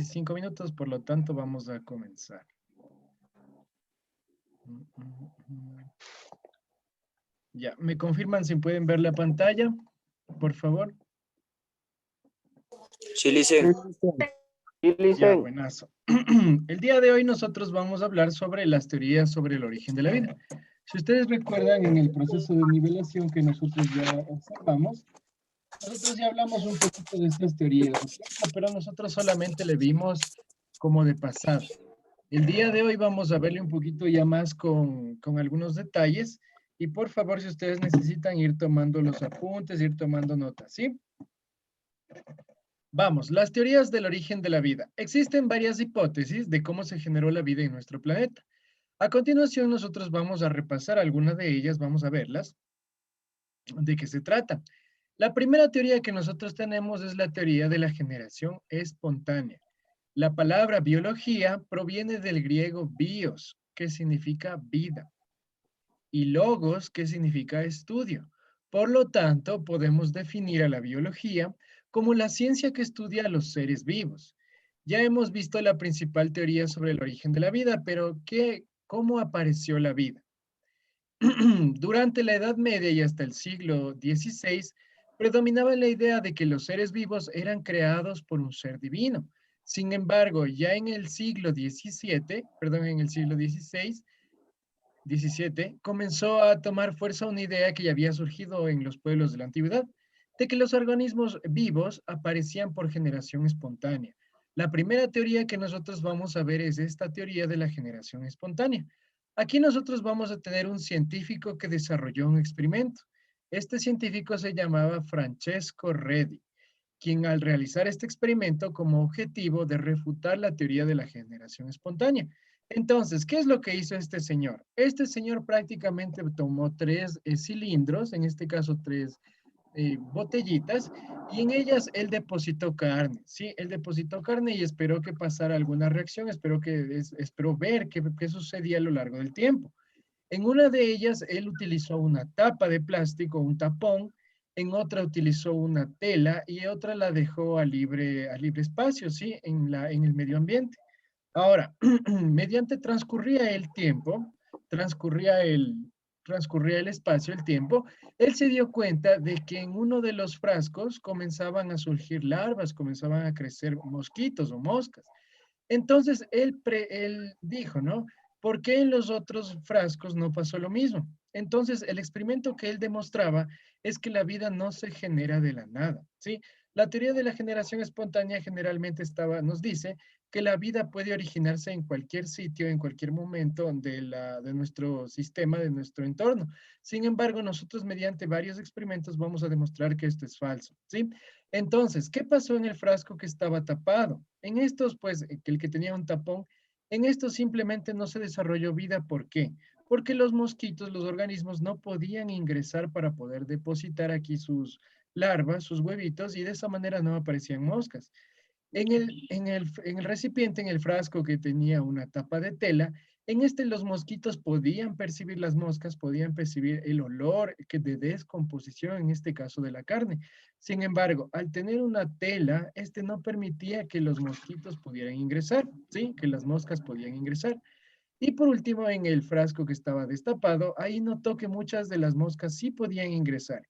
5 minutos, por lo tanto vamos a comenzar. Ya, ¿me confirman si pueden ver la pantalla? Por favor. Sí, licen. Ya, buenazo. El día de hoy nosotros vamos a hablar sobre las teorías sobre el origen de la vida. Si ustedes recuerdan en el proceso de nivelación que nosotros ya observamos, nosotros ya hablamos un poquito de estas teorías, ¿no es cierto? Pero nosotros solamente le vimos como de pasada. El día de hoy vamos a verle un poquito ya más con algunos detalles y por favor, si ustedes necesitan ir tomando los apuntes, ir tomando notas, ¿sí? Vamos, las teorías del origen de la vida. Existen varias hipótesis de cómo se generó la vida en nuestro planeta. A continuación, nosotros vamos a repasar algunas de ellas, vamos a verlas, de qué se trata. La primera teoría que nosotros tenemos es la teoría de la generación espontánea. La palabra biología proviene del griego bios, que significa vida, y logos, que significa estudio. Por lo tanto, podemos definir a la biología como la ciencia que estudia a los seres vivos. Ya hemos visto la principal teoría sobre el origen de la vida, pero ¿cómo apareció la vida? Durante la Edad Media y hasta el siglo XVI, predominaba la idea de que los seres vivos eran creados por un ser divino. Sin embargo, ya en el siglo XVII, perdón, en el siglo XVI, 17, comenzó a tomar fuerza una idea que ya había surgido en los pueblos de la antigüedad, de que los organismos vivos aparecían por generación espontánea. La primera teoría que nosotros vamos a ver es esta teoría de la generación espontánea. Aquí nosotros vamos a tener un científico que desarrolló un experimento. Este científico se llamaba Francesco Redi, quien al realizar este experimento como objetivo de refutar la teoría de la generación espontánea. Entonces, ¿qué es lo que hizo este señor? Este señor prácticamente tomó tres cilindros, en este caso tres botellitas, y en ellas él depositó carne, ¿sí? Él depositó carne y esperó que pasara alguna reacción, esperó ver qué sucedía a lo largo del tiempo. En una de ellas, él utilizó una tapa de plástico, un tapón, en otra utilizó una tela y otra la dejó a libre espacio, ¿sí? En el medio ambiente. Ahora, mediante transcurría el tiempo, transcurría el, transcurría el espacio, el tiempo, él se dio cuenta de que en uno de los frascos comenzaban a surgir larvas, comenzaban a crecer mosquitos o moscas. Entonces él dijo, ¿no? ¿Por qué en los otros frascos no pasó lo mismo? Entonces el experimento que él demostraba es que la vida no se genera de la nada, ¿sí? La teoría de la generación espontánea generalmente nos dice que la vida puede originarse en cualquier sitio, en cualquier momento de nuestro sistema, de nuestro entorno. Sin embargo, nosotros mediante varios experimentos vamos a demostrar que esto es falso, ¿sí? Entonces, ¿qué pasó en el frasco que estaba tapado? En estos, pues, el que tenía un tapón, en estos simplemente no se desarrolló vida. ¿Por qué? Porque los mosquitos, los organismos, no podían ingresar para poder depositar aquí sus larvas, sus huevitos, y de esa manera no aparecían moscas. En el recipiente, en el frasco que tenía una tapa de tela, en este los mosquitos podían percibir las moscas, podían percibir el olor de descomposición, en este caso de la carne. Sin embargo, al tener una tela, este no permitía que los mosquitos pudieran ingresar, ¿sí? Que las moscas podían ingresar. Y por último, en el frasco que estaba destapado, ahí notó que muchas de las moscas sí podían ingresar.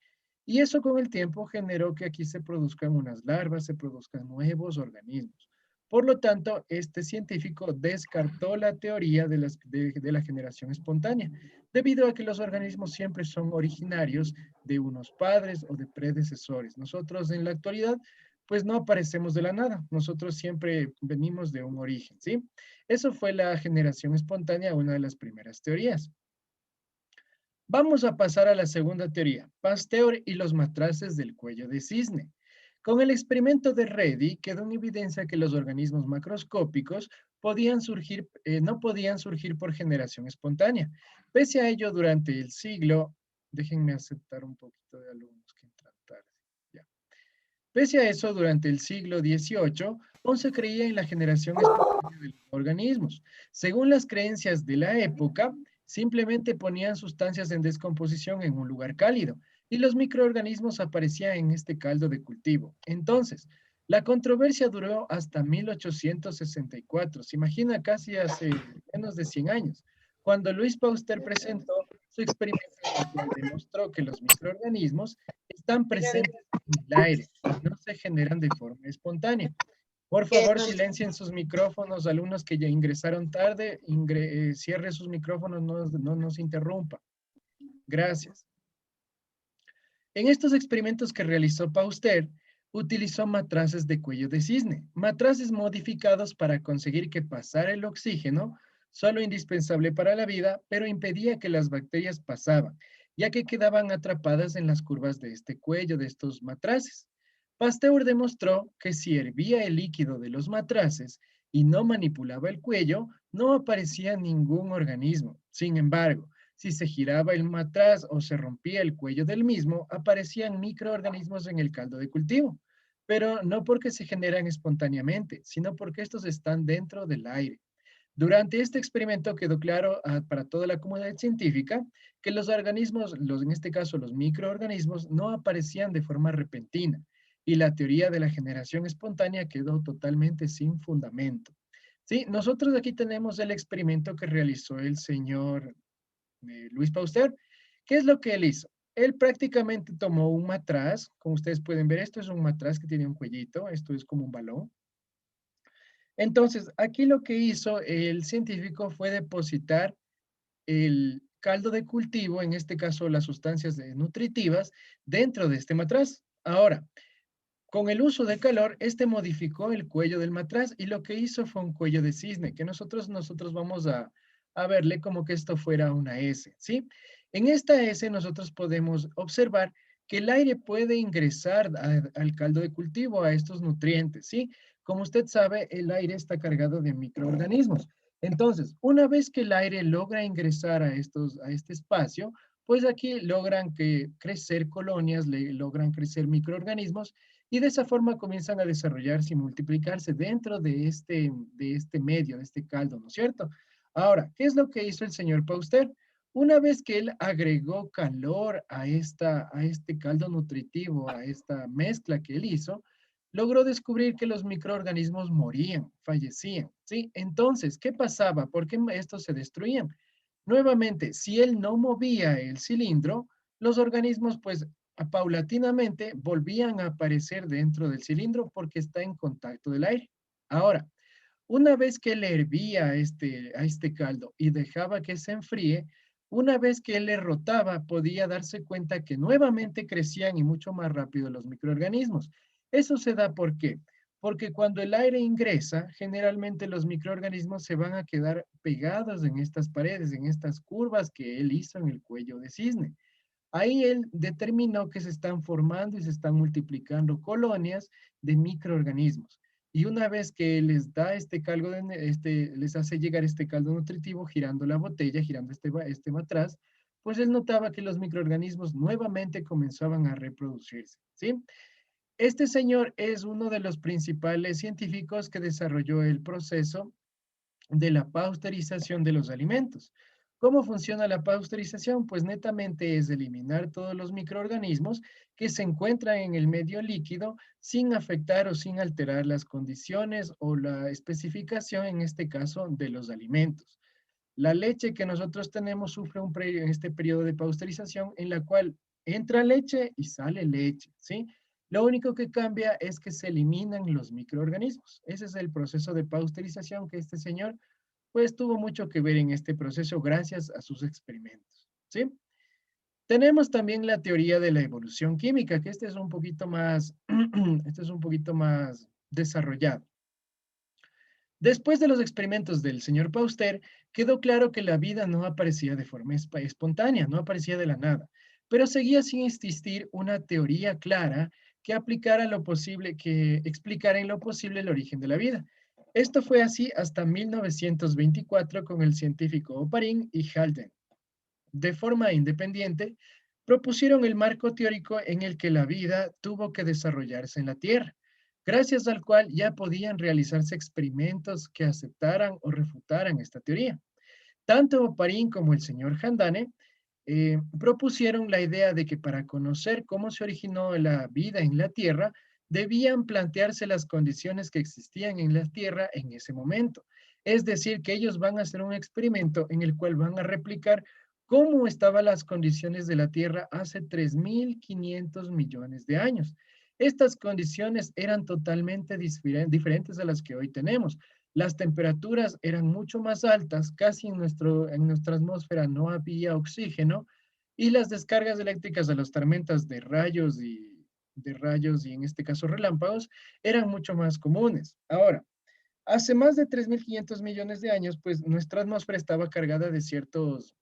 Y eso con el tiempo generó que aquí se produzcan unas larvas, se produzcan nuevos organismos. Por lo tanto, este científico descartó la teoría de la generación espontánea, debido a que los organismos siempre son originarios de unos padres o de predecesores. Nosotros en la actualidad, pues no aparecemos de la nada, nosotros siempre venimos de un origen, ¿sí? Eso fue la generación espontánea, una de las primeras teorías. Vamos a pasar a la segunda teoría, Pasteur y los matraces del cuello de cisne. Con el experimento de Redi quedó en evidencia que los organismos macroscópicos no podían surgir por generación espontánea. Pese a ello, durante el siglo, déjenme aceptar un poquito de alumnos que entran tarde. Ya. Pese a eso, durante el siglo XVIII, aún se creía en la generación espontánea de los organismos. Según las creencias de la época, simplemente ponían sustancias en descomposición en un lugar cálido y los microorganismos aparecían en este caldo de cultivo. Entonces, La controversia duró hasta 1864, se imagina casi hace menos de 100 años, cuando Louis Pasteur presentó su experimento en el cual demostró que los microorganismos están presentes en el aire y no se generan de forma espontánea. Por favor, silencien sus micrófonos, alumnos que ya ingresaron tarde, cierre sus micrófonos, no nos interrumpa. Gracias. En estos experimentos que realizó Pauster, utilizó matraces de cuello de cisne, matraces modificados para conseguir que pasara el oxígeno, solo indispensable para la vida, pero impedía que las bacterias pasaban, ya que quedaban atrapadas en las curvas de este cuello de estos matraces. Pasteur demostró que si hervía el líquido de los matraces y no manipulaba el cuello, no aparecía ningún organismo. Sin embargo, si se giraba el matraz o se rompía el cuello del mismo, aparecían microorganismos en el caldo de cultivo, pero no porque se generan espontáneamente, sino porque estos están dentro del aire. Durante este experimento quedó claro para toda la comunidad científica que los organismos, en este caso los microorganismos, no aparecían de forma repentina y la teoría de la generación espontánea quedó totalmente sin fundamento. Sí, nosotros aquí tenemos el experimento que realizó el señor Louis Pasteur. ¿Qué es lo que él hizo? Él prácticamente tomó un matraz, como ustedes pueden ver, esto es un matraz que tiene un cuellito, esto es como un balón. Entonces, aquí lo que hizo el científico fue depositar el caldo de cultivo, en este caso las sustancias nutritivas, dentro de este matraz. Ahora, con el uso de calor, este modificó el cuello del matraz y lo que hizo fue un cuello de cisne, que nosotros vamos a verle como que esto fuera una S, ¿sí? En esta S nosotros podemos observar que el aire puede ingresar al caldo de cultivo, a estos nutrientes, ¿sí? Como usted sabe, el aire está cargado de microorganismos. Entonces, una vez que el aire logra ingresar a este espacio, pues aquí logran crecer colonias, logran crecer microorganismos y de esa forma comienzan a desarrollarse y multiplicarse dentro de este medio, de este caldo, ¿no es cierto? Ahora, ¿qué es lo que hizo el señor Pauster? Una vez que él agregó calor a este caldo nutritivo, a esta mezcla que él hizo, logró descubrir que los microorganismos morían, fallecían, ¿sí? Entonces, ¿qué pasaba? ¿Por qué estos se destruían? Nuevamente, si él no movía el cilindro, los organismos pues paulatinamente volvían a aparecer dentro del cilindro porque está en contacto del aire. Ahora, una vez que él hervía a este caldo y dejaba que se enfríe, una vez que él le rotaba, podía darse cuenta que nuevamente crecían y mucho más rápido los microorganismos. Eso se da ¿por qué? Porque cuando el aire ingresa, generalmente los microorganismos se van a quedar pegados en estas paredes, en estas curvas que él hizo en el cuello de cisne. Ahí él determinó que se están formando y se están multiplicando colonias de microorganismos. Y una vez que les da les hace llegar este caldo nutritivo girando la botella, girando este matraz, pues él notaba que los microorganismos nuevamente comenzaban a reproducirse, ¿sí? Este señor es uno de los principales científicos que desarrolló el proceso de la pasteurización de los alimentos. ¿Cómo funciona la pasteurización? Pues netamente es eliminar todos los microorganismos que se encuentran en el medio líquido sin afectar o sin alterar las condiciones o la especificación, en este caso, de los alimentos. La leche que nosotros tenemos sufre en este periodo de pasteurización en la cual entra leche y sale leche, ¿sí? Lo único que cambia es que se eliminan los microorganismos. Ese es el proceso de pasteurización que este señor pues tuvo mucho que ver en este proceso gracias a sus experimentos, ¿sí? Tenemos también la teoría de la evolución química, que este es un poquito más, este es un poquito más desarrollado. Después de los experimentos del señor Pauster, quedó claro que la vida no aparecía de forma espontánea, no aparecía de la nada, pero seguía sin existir una teoría clara que aplicara lo posible, que explicara en lo posible el origen de la vida. Esto fue así hasta 1924 con el científico Oparin y Halden. De forma independiente, propusieron el marco teórico en el que la vida tuvo que desarrollarse en la Tierra, gracias al cual ya podían realizarse experimentos que aceptaran o refutaran esta teoría. Tanto Oparin como el señor Handane propusieron la idea de que para conocer cómo se originó la vida en la Tierra, debían plantearse las condiciones que existían en la Tierra en ese momento. Es decir, que ellos van a hacer un experimento en el cual van a replicar cómo estaban las condiciones de la Tierra hace 3.500 millones de años. Estas condiciones eran totalmente diferentes a las que hoy tenemos. Las temperaturas eran mucho más altas, casi en nuestra atmósfera no había oxígeno y las descargas eléctricas de las tormentas de rayos y en este caso relámpagos eran mucho más comunes. Ahora, hace más de 3.500 millones de años, pues nuestra atmósfera estaba cargada de ciertos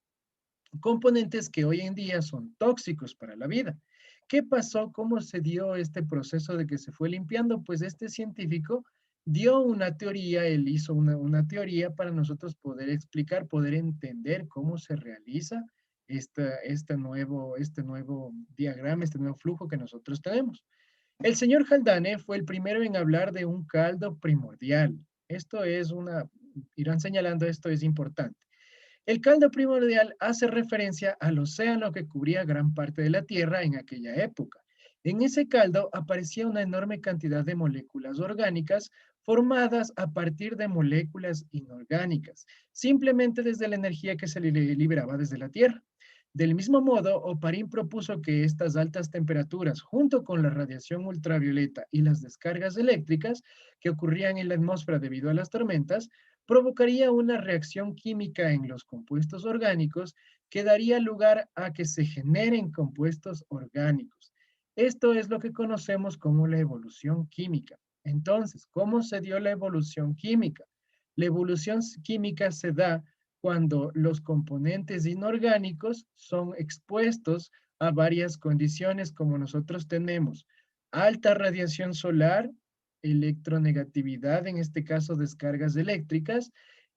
componentes que hoy en día son tóxicos para la vida. ¿Qué pasó? ¿Cómo se dio este proceso de que se fue limpiando? Pues este científico dio una teoría, él hizo una teoría para nosotros poder explicar, poder entender cómo se realiza este nuevo diagrama, este nuevo flujo que nosotros tenemos. El señor Haldane fue el primero en hablar de un caldo primordial. Irán señalando esto es importante. El caldo primordial hace referencia al océano que cubría gran parte de la Tierra en aquella época. En ese caldo aparecía una enorme cantidad de moléculas orgánicas formadas a partir de moléculas inorgánicas, simplemente desde la energía que se liberaba desde la Tierra. Del mismo modo, Oparin propuso que estas altas temperaturas, junto con la radiación ultravioleta y las descargas eléctricas que ocurrían en la atmósfera debido a las tormentas, provocaría una reacción química en los compuestos orgánicos que daría lugar a que se generen compuestos orgánicos. Esto es lo que conocemos como la evolución química. Entonces, ¿cómo se dio la evolución química? La evolución química se da cuando los componentes inorgánicos son expuestos a varias condiciones como nosotros tenemos alta radiación solar, electronegatividad, en este caso descargas eléctricas,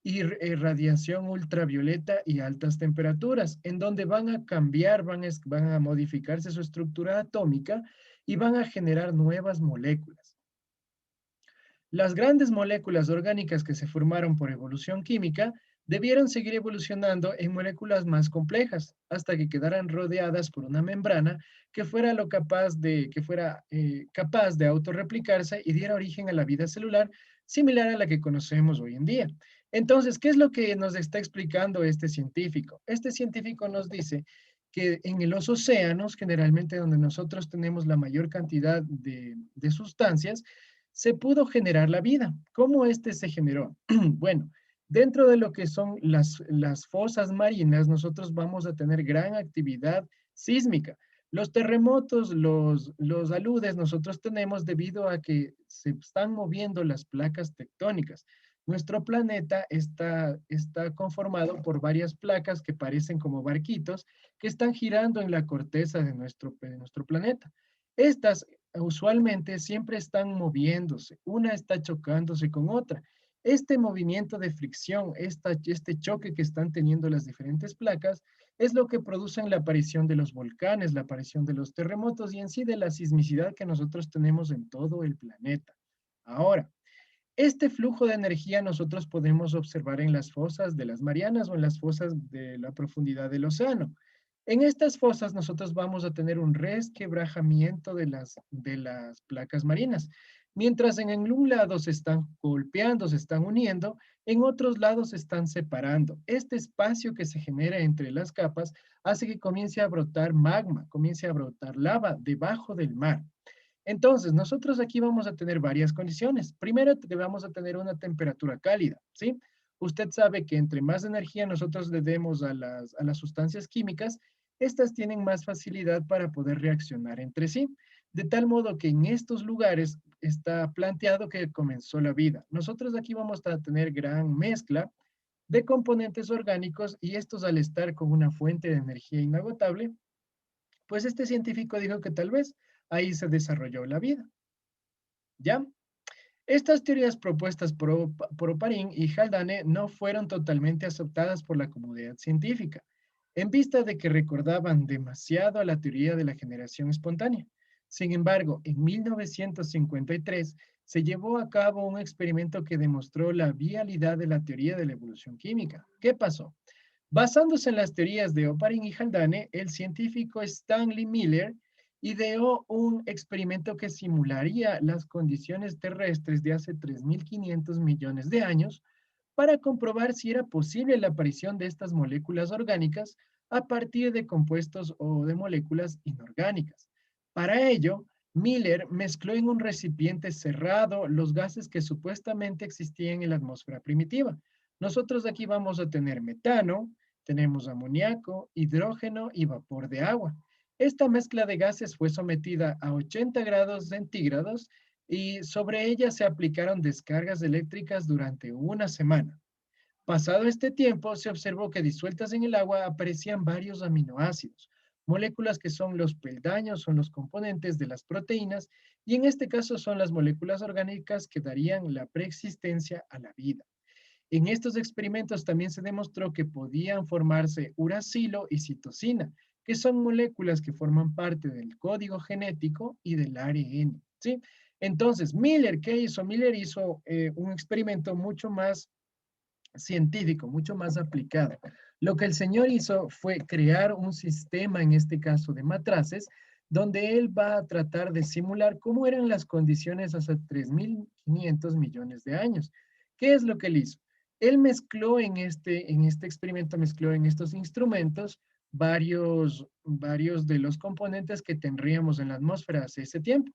y radiación ultravioleta y altas temperaturas, en donde van a cambiar, van a modificarse su estructura atómica y van a generar nuevas moléculas. Las grandes moléculas orgánicas que se formaron por evolución química debieron seguir evolucionando en moléculas más complejas hasta que quedaran rodeadas por una membrana que fuera capaz de autorreplicarse y diera origen a la vida celular similar a la que conocemos hoy en día. Entonces, ¿qué es lo que nos está explicando este científico? Este científico nos dice que en los océanos, generalmente donde nosotros tenemos la mayor cantidad de sustancias, se pudo generar la vida. ¿Cómo se generó? Bueno, dentro de lo que son las fosas marinas, nosotros vamos a tener gran actividad sísmica. Los terremotos, los aludes, nosotros tenemos debido a que se están moviendo las placas tectónicas. Nuestro planeta está conformado por varias placas que parecen como barquitos que están girando en la corteza de nuestro planeta. Estas usualmente siempre están moviéndose, una está chocándose con otra. Este movimiento de fricción, este choque que están teniendo las diferentes placas, es lo que producen la aparición de los volcanes, la aparición de los terremotos y en sí de la sismicidad que nosotros tenemos en todo el planeta. Ahora, este flujo de energía nosotros podemos observar en las fosas de las Marianas o en las fosas de la profundidad del océano. En estas fosas nosotros vamos a tener un resquebrajamiento de las placas marinas. Mientras en un lado se están golpeando, se están uniendo, en otros lados se están separando. Este espacio que se genera entre las capas hace que comience a brotar magma, comience a brotar lava debajo del mar. Entonces, nosotros aquí vamos a tener varias condiciones. Primero, vamos a tener una temperatura cálida, ¿sí? Usted sabe que entre más energía nosotros le demos a las sustancias químicas, estas tienen más facilidad para poder reaccionar entre sí. De tal modo que en estos lugares está planteado que comenzó la vida. Nosotros aquí vamos a tener gran mezcla de componentes orgánicos y estos al estar con una fuente de energía inagotable, pues este científico dijo que tal vez ahí se desarrolló la vida. ¿Ya? Estas teorías propuestas por Oparin y Haldane no fueron totalmente aceptadas por la comunidad científica, en vista de que recordaban demasiado a la teoría de la generación espontánea. Sin embargo, en 1953 se llevó a cabo un experimento que demostró la vialidad de la teoría de la evolución química. ¿Qué pasó? Basándose en las teorías de Oparin y Haldane, el científico Stanley Miller ideó un experimento que simularía las condiciones terrestres de hace 3.500 millones de años para comprobar si era posible la aparición de estas moléculas orgánicas a partir de compuestos o de moléculas inorgánicas. Para ello, Miller mezcló en un recipiente cerrado los gases que supuestamente existían en la atmósfera primitiva. Nosotros aquí vamos a tener metano, tenemos amoníaco, hidrógeno y vapor de agua. Esta mezcla de gases fue sometida a 80 grados centígrados y sobre ella se aplicaron descargas eléctricas durante una semana. Pasado este tiempo, se observó que disueltas en el agua aparecían varios aminoácidos, moléculas que son los peldaños, son los componentes de las proteínas, y en este caso son las moléculas orgánicas que darían la preexistencia a la vida. En estos experimentos también se demostró que podían formarse uracilo y citosina, que son moléculas que forman parte del código genético y del ARN, ¿sí? Entonces, Miller, ¿qué hizo? Miller hizo un experimento mucho más científico, mucho más aplicado. Lo que el señor hizo fue crear un sistema, en este caso de matraces, donde él va a tratar de simular cómo eran las condiciones hace 3.500 millones de años. ¿Qué es lo que él hizo? Él mezcló en este experimento, mezcló en estos instrumentos varios de los componentes que tendríamos en la atmósfera hace ese tiempo.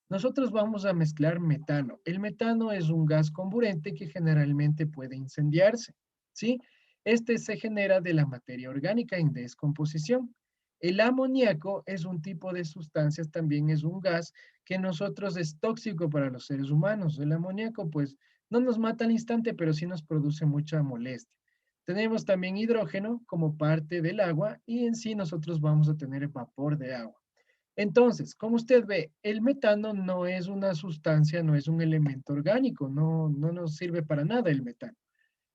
Nosotros vamos a mezclar metano. El metano es un gas comburente que generalmente puede incendiarse, ¿sí? Este se genera de la materia orgánica en descomposición. El amoníaco es un tipo de sustancias, también es un gas que nosotros es tóxico para los seres humanos. El amoníaco, pues, no nos mata al instante, pero sí nos produce mucha molestia. Tenemos también hidrógeno como parte del agua y en sí nosotros vamos a tener vapor de agua. Entonces, como usted ve, el metano no es una sustancia, no es un elemento orgánico, no nos sirve para nada el metano.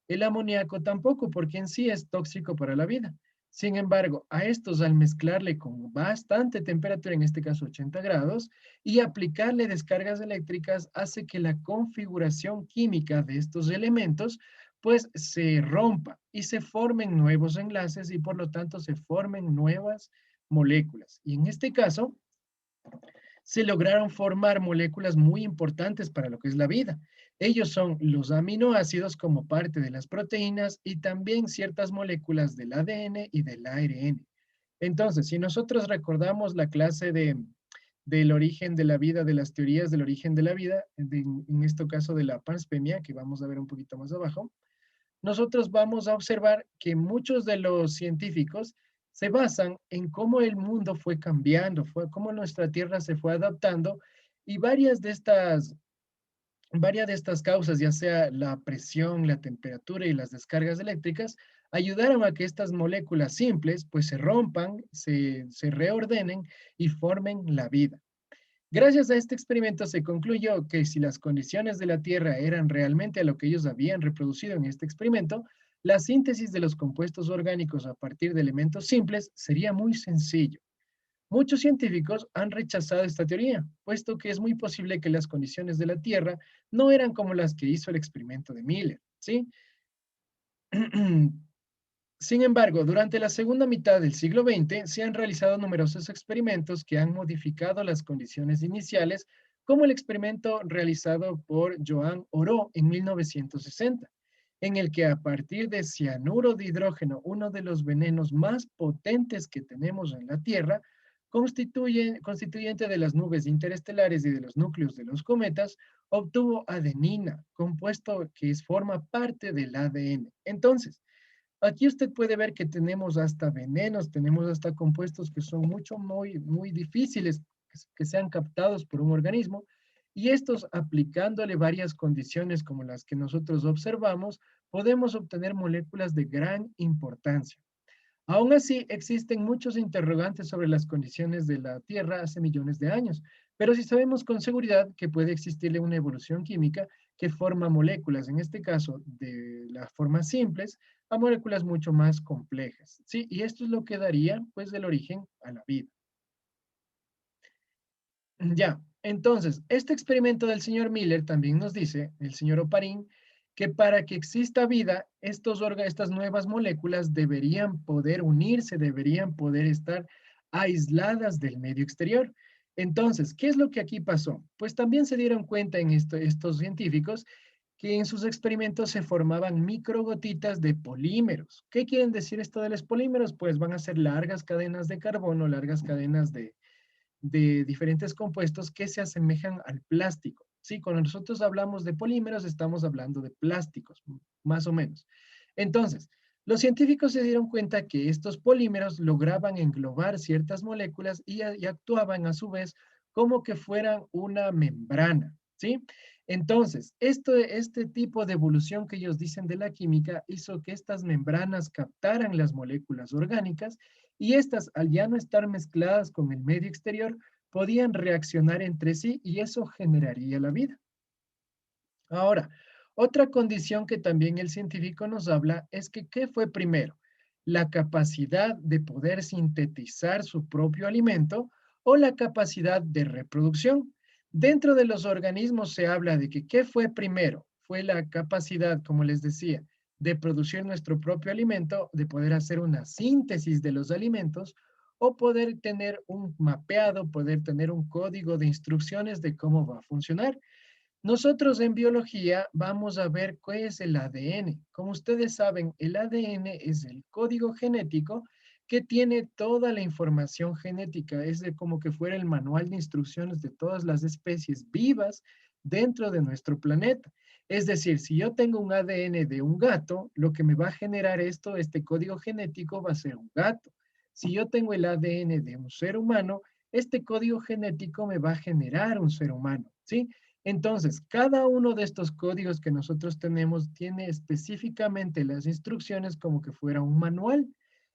El amoníaco tampoco, porque en sí es tóxico para la vida. Sin embargo, a estos al mezclarle con bastante temperatura, en este caso 80 grados, y aplicarle descargas eléctricas, hace que la configuración química de estos elementos pues se rompa y se formen nuevos enlaces y por lo tanto se formen nuevas moléculas. Y en este caso, se lograron formar moléculas muy importantes para lo que es la vida. Ellos son los aminoácidos como parte de las proteínas y también ciertas moléculas del ADN y del ARN. Entonces, si nosotros recordamos la clase del origen de la vida, de las teorías del origen de la vida, en este caso de la panspermia, que vamos a ver un poquito más abajo, nosotros vamos a observar que muchos de los científicos se basan en cómo el mundo fue cambiando, cómo nuestra Tierra se fue adaptando y varias de estas causas, ya sea la presión, la temperatura y las descargas eléctricas, ayudaron a que estas moléculas simples pues se rompan, se reordenen y formen la vida. Gracias a este experimento se concluyó que si las condiciones de la Tierra eran realmente a lo que ellos habían reproducido en este experimento, la síntesis de los compuestos orgánicos a partir de elementos simples sería muy sencillo. Muchos científicos han rechazado esta teoría, puesto que es muy posible que las condiciones de la Tierra no eran como las que hizo el experimento de Miller, ¿sí? Sin embargo, durante la segunda mitad del siglo XX se han realizado numerosos experimentos que han modificado las condiciones iniciales, como el experimento realizado por Joan Oró en 1960, en el que a partir de cianuro de hidrógeno, uno de los venenos más potentes que tenemos en la Tierra, constituyente de las nubes interestelares y de los núcleos de los cometas, obtuvo adenina, compuesto forma parte del ADN. Entonces, aquí usted puede ver que tenemos hasta venenos, tenemos hasta compuestos que son muy difíciles que sean captados por un organismo y estos aplicándole varias condiciones como las que nosotros observamos, podemos obtener moléculas de gran importancia. Aún así, existen muchos interrogantes sobre las condiciones de la Tierra hace millones de años, pero sí sabemos con seguridad que puede existirle una evolución química que forma moléculas, en este caso de las formas simples, a moléculas mucho más complejas. ¿Sí? Y esto es lo que daría, pues, el origen a la vida. Ya, entonces, este experimento del señor Miller también nos dice, el señor Oparín, que para que exista vida, estas nuevas moléculas deberían poder unirse, deberían poder estar aisladas del medio exterior. Entonces, ¿qué es lo que aquí pasó? Pues también se dieron cuenta en estos científicos que en sus experimentos se formaban microgotitas de polímeros. ¿Qué quieren decir esto de los polímeros? Pues van a ser largas cadenas de carbono, largas cadenas de diferentes compuestos que se asemejan al plástico. Sí, cuando nosotros hablamos de polímeros, estamos hablando de plásticos, más o menos. Entonces, los científicos se dieron cuenta que estos polímeros lograban englobar ciertas moléculas y actuaban a su vez como que fueran una membrana, ¿sí? Entonces, este tipo de evolución que ellos dicen de la química hizo que estas membranas captaran las moléculas orgánicas y estas, al ya no estar mezcladas con el medio exterior, podían reaccionar entre sí y eso generaría la vida. Ahora, otra condición que también el científico nos habla es que ¿qué fue primero? ¿La capacidad de poder sintetizar su propio alimento o la capacidad de reproducción? Dentro de los organismos se habla de que ¿qué fue primero? Fue la capacidad, como les decía, de producir nuestro propio alimento, de poder hacer una síntesis de los alimentos o poder tener un mapeado, poder tener un código de instrucciones de cómo va a funcionar. Nosotros en biología vamos a ver qué es el ADN. Como ustedes saben, el ADN es el código genético que tiene toda la información genética. Es de como que fuera el manual de instrucciones de todas las especies vivas dentro de nuestro planeta. Es decir, si yo tengo un ADN de un gato, lo que me va a generar este código genético va a ser un gato. Si yo tengo el ADN de un ser humano, este código genético me va a generar un ser humano, ¿sí? Entonces, cada uno de estos códigos que nosotros tenemos tiene específicamente las instrucciones como que fuera un manual.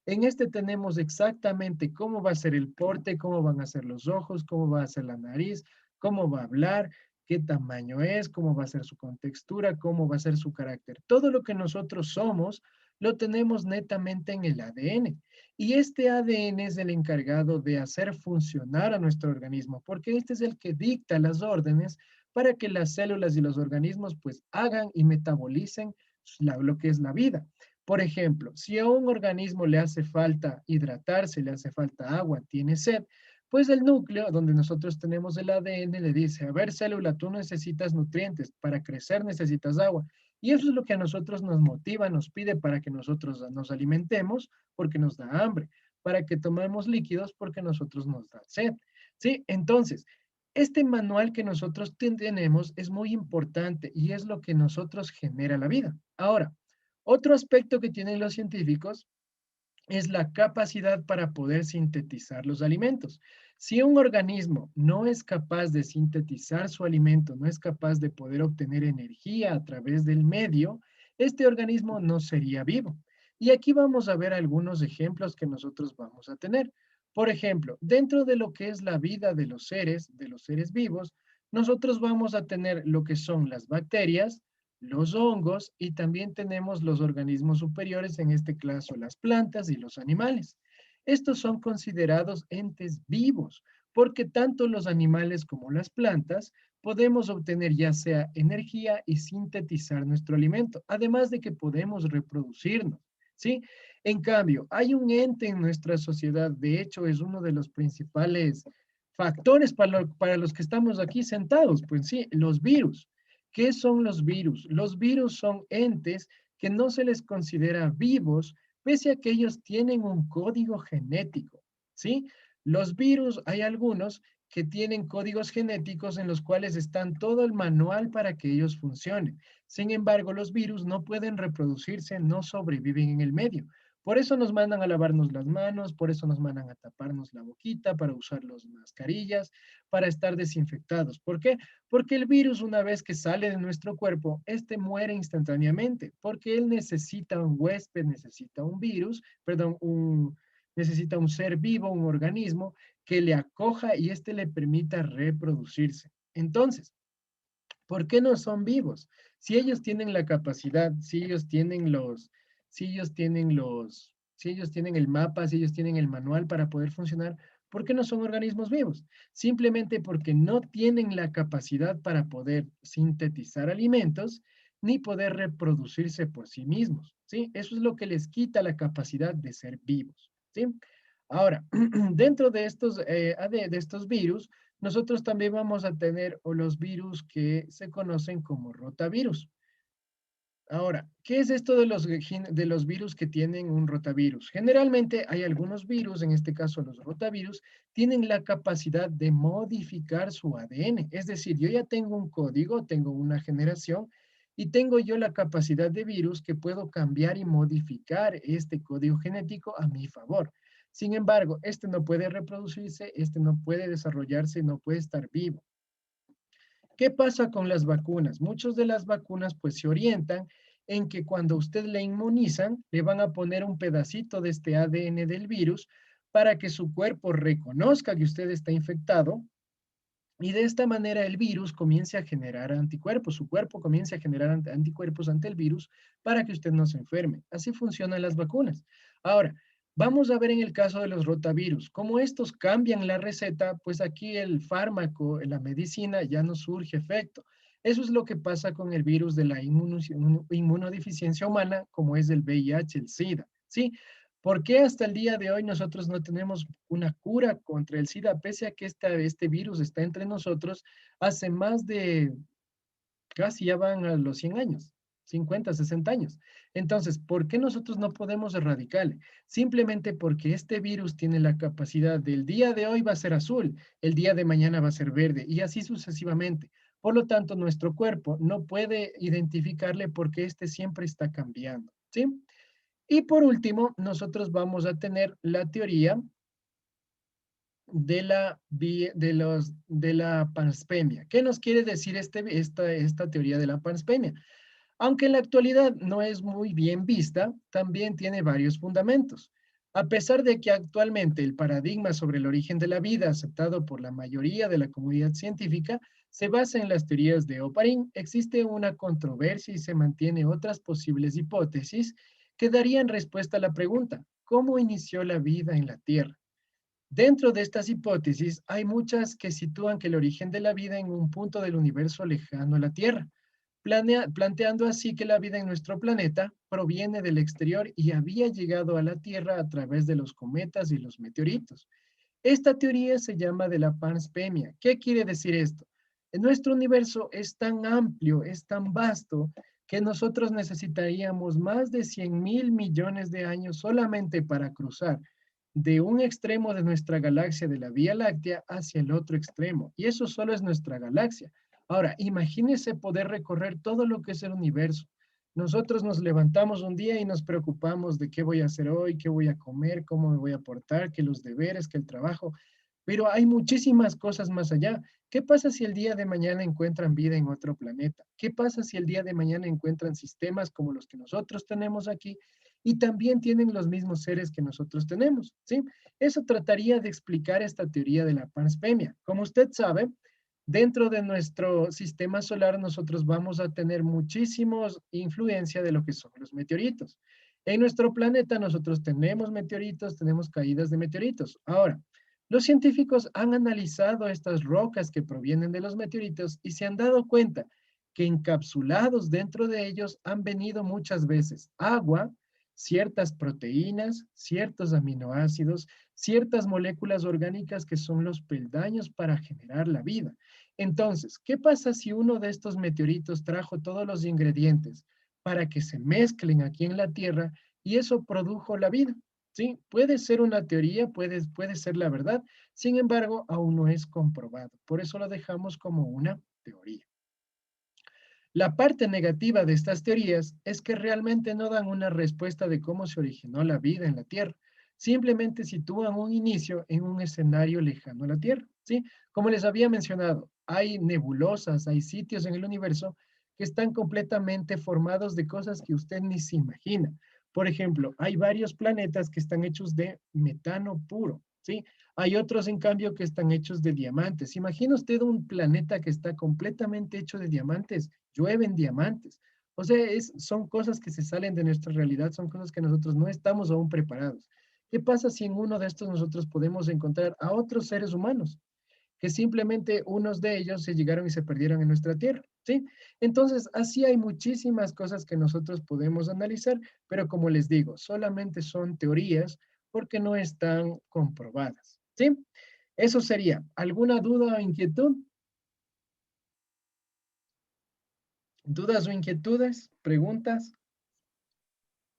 En este tenemos exactamente cómo va a ser el porte, cómo van a ser los ojos, cómo va a ser la nariz, cómo va a hablar, qué tamaño es, cómo va a ser su contextura, cómo va a ser su carácter. Todo lo que nosotros somos lo tenemos netamente en el ADN. Y este ADN es el encargado de hacer funcionar a nuestro organismo, porque este es el que dicta las órdenes para que las células y los organismos pues hagan y metabolicen lo que es la vida. Por ejemplo, si a un organismo le hace falta hidratarse, le hace falta agua, tiene sed, pues el núcleo donde nosotros tenemos el ADN le dice, a ver célula, tú necesitas nutrientes, para crecer necesitas agua. Y eso es lo que a nosotros nos motiva, nos pide para que nosotros nos alimentemos porque nos da hambre, para que tomemos líquidos porque nosotros nos da sed. ¿Sí? Entonces, este manual que nosotros tenemos es muy importante y es lo que nosotros genera la vida. Ahora, otro aspecto que tienen los científicos es la capacidad para poder sintetizar los alimentos. Si un organismo no es capaz de sintetizar su alimento, no es capaz de poder obtener energía a través del medio, este organismo no sería vivo. Y aquí vamos a ver algunos ejemplos que nosotros vamos a tener. Por ejemplo, dentro de lo que es la vida de los seres vivos, nosotros vamos a tener lo que son las bacterias, los hongos y también tenemos los organismos superiores, en este caso las plantas y los animales. Estos son considerados entes vivos porque tanto los animales como las plantas podemos obtener ya sea energía y sintetizar nuestro alimento, además de que podemos reproducirnos, ¿sí? En cambio, hay un ente en nuestra sociedad, de hecho es uno de los principales factores para los que estamos aquí sentados, pues sí, los virus. ¿Qué son los virus? Los virus son entes que no se les considera vivos, pese a que ellos tienen un código genético, ¿sí? Los virus, hay algunos que tienen códigos genéticos en los cuales están todo el manual para que ellos funcionen. Sin embargo, los virus no pueden reproducirse, no sobreviven en el medio. Por eso nos mandan a lavarnos las manos, por eso nos mandan a taparnos la boquita, para usar las mascarillas, para estar desinfectados. ¿Por qué? Porque el virus, una vez que sale de nuestro cuerpo, este muere instantáneamente, porque él necesita un huésped, necesita un virus, perdón, necesita un ser vivo, un organismo que le acoja y este le permita reproducirse. Entonces, ¿por qué no son vivos? Si ellos tienen la capacidad, si ellos tienen el mapa, si ellos tienen el manual para poder funcionar, ¿por qué no son organismos vivos? Simplemente porque no tienen la capacidad para poder sintetizar alimentos ni poder reproducirse por sí mismos, ¿sí? Eso es lo que les quita la capacidad de ser vivos, ¿sí? Ahora, dentro de estos, de estos virus, nosotros también vamos a tener o los virus que se conocen como rotavirus. Ahora, ¿qué es esto de los virus que tienen un rotavirus? Generalmente hay algunos virus, en este caso los rotavirus, tienen la capacidad de modificar su ADN. Es decir, yo ya tengo un código, tengo una generación y tengo yo la capacidad de virus que puedo cambiar y modificar este código genético a mi favor. Sin embargo, este no puede reproducirse, este no puede desarrollarse, no puede estar vivo. ¿Qué pasa con las vacunas? Muchas de las vacunas pues se orientan en que cuando usted le inmunizan, le van a poner un pedacito de este ADN del virus para que su cuerpo reconozca que usted está infectado y de esta manera el virus comience a generar anticuerpos, su cuerpo comience a generar anticuerpos ante el virus para que usted no se enferme. Así funcionan las vacunas. Ahora, vamos a ver en el caso de los rotavirus, como estos cambian la receta, pues aquí el fármaco, la medicina ya no surge efecto. Eso es lo que pasa con el virus de la inmunodeficiencia humana, como es el VIH, el SIDA. ¿Sí? ¿Por qué hasta el día de hoy nosotros no tenemos una cura contra el SIDA, pese a que este virus está entre nosotros hace más de, casi ya van a los 100 años, 50, 60 años? Entonces, ¿por qué nosotros no podemos erradicarle? Simplemente porque este virus tiene la capacidad del día de hoy va a ser azul, el día de mañana va a ser verde y así sucesivamente. Por lo tanto, nuestro cuerpo no puede identificarle porque este siempre está cambiando, ¿sí? Y por último, nosotros vamos a tener la teoría de la panspemia. ¿Qué nos quiere decir esta teoría de la panspemia? Aunque en la actualidad no es muy bien vista, también tiene varios fundamentos. A pesar de que actualmente el paradigma sobre el origen de la vida aceptado por la mayoría de la comunidad científica se basa en las teorías de Oparin, existe una controversia y se mantiene otras posibles hipótesis que darían respuesta a la pregunta, ¿cómo inició la vida en la Tierra? Dentro de estas hipótesis hay muchas que sitúan que el origen de la vida en un punto del universo lejano a la Tierra, planteando así que la vida en nuestro planeta proviene del exterior y había llegado a la Tierra a través de los cometas y los meteoritos. Esta teoría se llama de la panspermia. ¿Qué quiere decir esto? En nuestro universo es tan amplio, es tan vasto, que nosotros necesitaríamos más de 100.000 millones de años solamente para cruzar de un extremo de nuestra galaxia, de la Vía Láctea, hacia el otro extremo. Y eso solo es nuestra galaxia. Ahora, imagínese poder recorrer todo lo que es el universo. Nosotros nos levantamos un día y nos preocupamos de qué voy a hacer hoy, qué voy a comer, cómo me voy a portar, que los deberes, que el trabajo, pero hay muchísimas cosas más allá. ¿Qué pasa si el día de mañana encuentran vida en otro planeta? ¿Qué pasa si el día de mañana encuentran sistemas como los que nosotros tenemos aquí y también tienen los mismos seres que nosotros tenemos? ¿Sí? Eso trataría de explicar esta teoría de la panspermia. Como usted sabe, dentro de nuestro sistema solar nosotros vamos a tener muchísimos influencia de lo que son los meteoritos. En nuestro planeta nosotros tenemos meteoritos, tenemos caídas de meteoritos. Ahora, los científicos han analizado estas rocas que provienen de los meteoritos y se han dado cuenta que encapsulados dentro de ellos han venido muchas veces agua, ciertas proteínas, ciertos aminoácidos, ciertas moléculas orgánicas que son los peldaños para generar la vida. Entonces, ¿qué pasa si uno de estos meteoritos trajo todos los ingredientes para que se mezclen aquí en la Tierra y eso produjo la vida? Sí, puede ser una teoría, puede ser la verdad, sin embargo, aún no es comprobado. Por eso lo dejamos como una teoría. La parte negativa de estas teorías es que realmente no dan una respuesta de cómo se originó la vida en la Tierra. Simplemente sitúan un inicio en un escenario lejano a la Tierra, ¿sí? Como les había mencionado, hay nebulosas, hay sitios en el universo que están completamente formados de cosas que usted ni se imagina. Por ejemplo, hay varios planetas que están hechos de metano puro, ¿sí? Hay otros, en cambio, que están hechos de diamantes. Imagina usted un planeta que está completamente hecho de diamantes, llueven diamantes. O sea, son cosas que se salen de nuestra realidad, son cosas que nosotros no estamos aún preparados. ¿Qué pasa si en uno de estos nosotros podemos encontrar a otros seres humanos? Que simplemente unos de ellos se llegaron y se perdieron en nuestra tierra, ¿sí? Entonces, así hay muchísimas cosas que nosotros podemos analizar, pero como les digo, solamente son teorías porque no están comprobadas, ¿sí? Eso sería. ¿Alguna duda o inquietud? ¿Dudas o inquietudes? ¿Preguntas?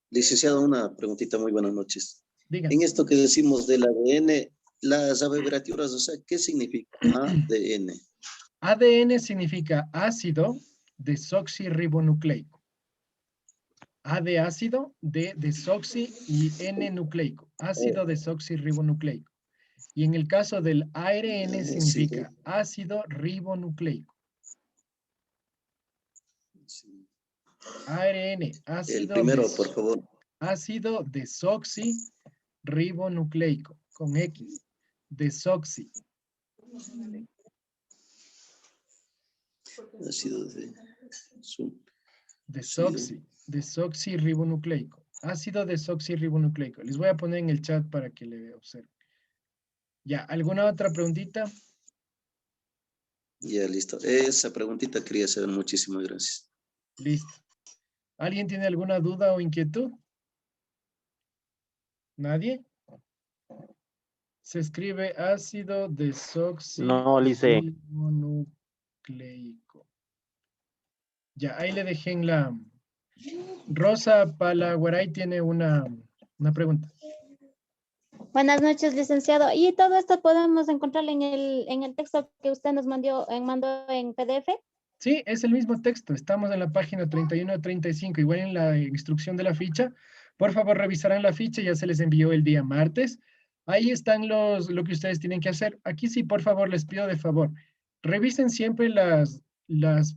Licenciado, una preguntita, muy buenas noches. Digan. En esto que decimos del ADN, las abreviaturas, o sea, ¿qué significa ADN? ADN significa ácido desoxirribonucleico. A de ácido, D desoxi y N nucleico. Ácido desoxirribonucleico. Y en el caso del ARN Sí, significa ácido ribonucleico. sí. ARN, El primero, por favor. ácido desoxirribonucleico, con X. Desoxi. Ácido de Desoxirribonucleico. Ácido desoxirribonucleico. Les voy a poner en el chat para que le observen. Ya, ¿alguna otra preguntita? Ya, listo. Esa preguntita quería saber. Muchísimas gracias. Listo. ¿Alguien tiene alguna duda o inquietud? ¿Nadie? Se escribe ácido No, Lice. desoxirribonucleico. Ya, ahí le dejé en la... Rosa Palaguaray tiene una pregunta. Buenas noches, licenciado. ¿Y todo esto podemos encontrarlo en el texto que usted nos mandó en PDF? Sí, es el mismo texto. Estamos en la página 31 a 35, igual en la instrucción de la ficha. Por favor, revisarán la ficha, ya se les envió el día martes. Ahí están lo que ustedes tienen que hacer. Aquí sí, por favor, les pido de favor. Revisen siempre las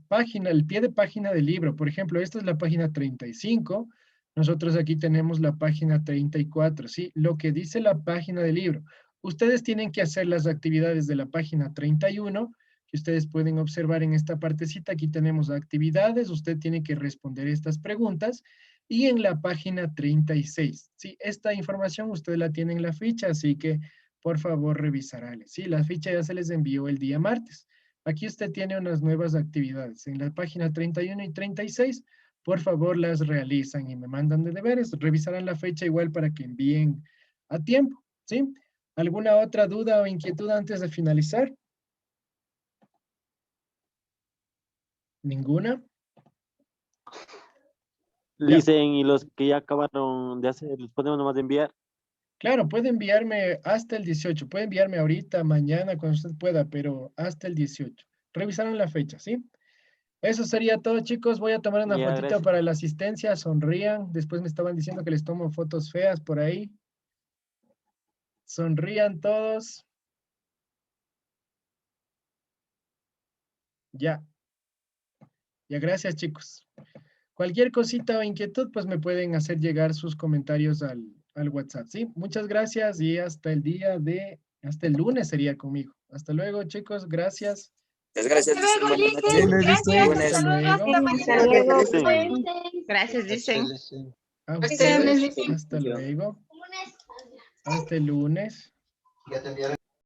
páginas, el pie de página del libro. Por ejemplo, esta es la página 35. Nosotros aquí tenemos la página 34, ¿sí? Lo que dice la página del libro. Ustedes tienen que hacer las actividades de la página 31 que ustedes pueden observar en esta partecita. Aquí tenemos actividades, usted tiene que responder estas preguntas y en la página 36. Sí, esta información usted la tiene en la ficha, así que por favor revisará. Sí, la ficha ya se les envió el día martes. Aquí usted tiene unas nuevas actividades. En la página 31 y 36, por favor las realizan y me mandan de deberes. Revisarán la fecha igual para que envíen a tiempo, ¿sí? ¿Alguna otra duda o inquietud antes de finalizar? ¿Ninguna? Dicen, y los que ya acabaron de hacer, los podemos nomás enviar. Claro, puede enviarme hasta el 18. Puede enviarme ahorita, mañana, cuando usted pueda, pero hasta el 18. Revisaron la fecha, ¿sí? Eso sería todo, chicos. Voy a tomar una Ya, fotito gracias. para la asistencia. Sonrían. Después me estaban diciendo que les tomo fotos feas por ahí. Sonrían todos. Ya. Ya, gracias, chicos. Cualquier cosita o inquietud, pues me pueden hacer llegar sus comentarios al WhatsApp, ¿sí? Muchas gracias y hasta el lunes sería conmigo. Hasta luego, chicos. Gracias. Muchas gracias, Hasta luego, buenas Lice. noches. Gracias. Lunes. Hasta luego. Hasta Hasta mañana. luego. Dicen. Gracias, dicen. A Gracias, ustedes, Lice. hasta luego. Hasta el lunes.